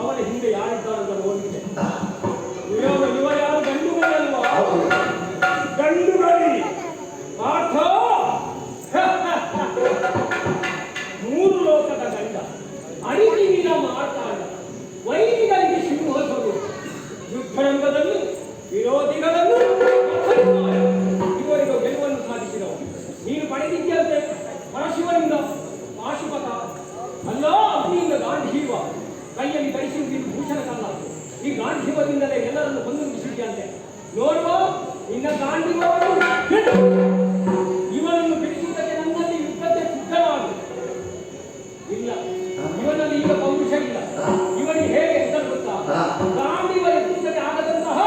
ಅವನ ಹಿಂದೆ ಯಾರಿದ್ದಾರಂತ ನೋಡಿದ್ದೆ. ಇವ ಯಾರು ಗಂಡು ಗಡಿ ಅಲ್ವಾ? ಗಂಡು ಗಡಿ ಪಾಠ ಮೂರು ಲೋಕದ ಗಂಡ, ಅಡಿಗಿನ ಮಾತಾಡ, ವೈರಿಗಳಿಗೆ ಸಿಂಹಸರು, ಯುದ್ಧರಂಗದಲ್ಲಿ ವಿರೋಧಿಗಳನ್ನು ಇವರಿಗೆ ಗೆಲುವನ್ನು ಸಾಧಿಸಿದವು. ನೀನು ಪಡೆದಿದ್ದಂತೆ ಪರಶಿವನಿಂದ ಪಾಶುಪತ, ಅಲ್ಲ ಅಗ್ನಿಯಿಂದ ಗಾಂಧೀವ, ಕೈಯಲ್ಲಿ ಧರಿಸುವುದಿಲ್ಲ ಭೂಷಣ ಕಲ್ಲ. ಈ ಗಾಂಧೀವದಿಂದಲೇ ಎಲ್ಲರನ್ನು ಹೊಂದಿಸಿದ್ದಂತೆ. ನೋಡುವ ನಿನ್ನ ಗಾಂಧೀವವನ್ನು ಇವನನ್ನು ಬಿಡಿಸುವುದಕ್ಕೆ ನನ್ನಲ್ಲಿ ಯುದ್ಧತೆ ಸಿದ್ಧನಾಗಿ ಇಲ್ಲ. ಇವನಲ್ಲಿ ಈಗ ಪೌರುಷ ಇಲ್ಲ. ಇವನಿಗೆ ಹೇಗೆ ಹೆಸರು ಗೊತ್ತಾ? ಗಾಂಧೀವ ಎತ್ತುವುದಕ್ಕೆ ಆಗದಂತಹ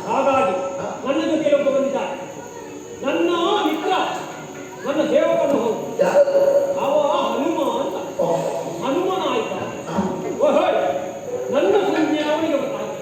ಹಾಗಾಗಿ ನನ್ನ ಜೊತೆ ಒಬ್ಬ ಬಂದಿದ್ದಾರೆ, ನನ್ನ ಮಿತ್ರ, ನನ್ನ ಸೇವಕನು ಹೋಗಿ ಅವ ಹನುಮ ಅಂತ. ಹನುಮನ ಆಯ್ತಾ ನನ್ನ ಸಂಜೆ ಅವನಿಗೆ ಗೊತ್ತಾಯ್ತು.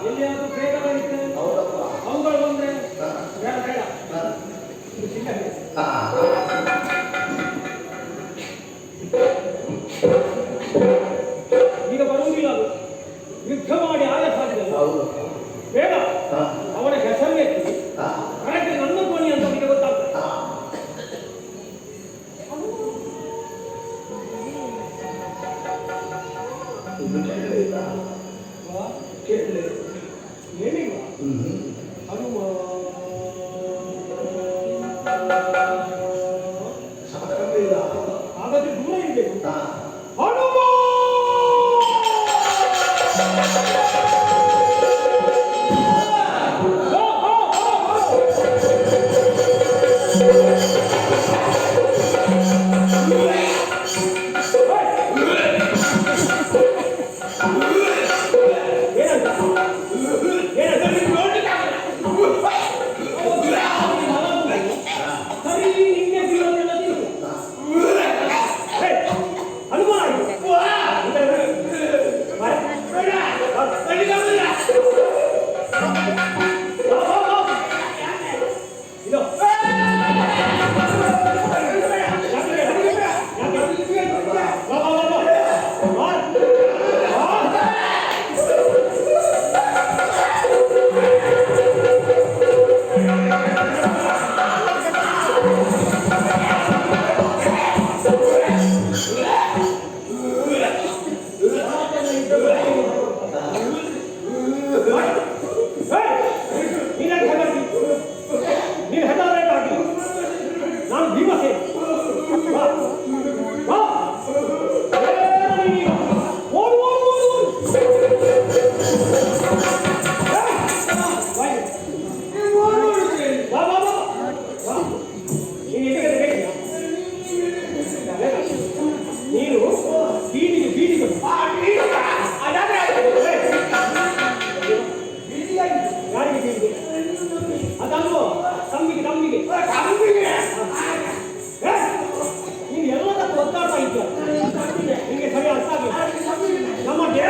ಎಲ್ಲಿಯಾದ್ರೂ ಬೇಗ ಬರುತ್ತೆ. ಅವುಗಳು ಬಂದ್ರೆ ಬೇಡ ಬೇಡ. ಇದು ಚಿಕ್ಕ ಕೇಸ್. ಈಗ ಬರುವುದಿಲ್ಲ ಅದು. ಯುದ್ಧ ಮಾಡಿ ಆಯಾಸ ಆಗಿದೆ. ಬೇಡ ಅವನ ಹೆಸರು ಎತ್ತಿ ಕರೆಕ್ಟ್ ನನ್ನ ಧ್ವನಿ ಅಂತ ಅವನಿಗೆ ಗೊತ್ತಾಗ್ತದೆ. ಏನಿಲ್ಲ ಅದು ಹಾಗಾದ್ರೆ ದೂರ ಇರಬೇಕು. ನೀನು ಎಲ್ಲದಕ್ಕೂ ಒತ್ತಾಡ್ತಾ ಇದ್ದ ನಿಮಗೆ ಸರಿ ಅರ್ಥ ಆಗಿದೆ. ನಮ್ಮ ದೇಹ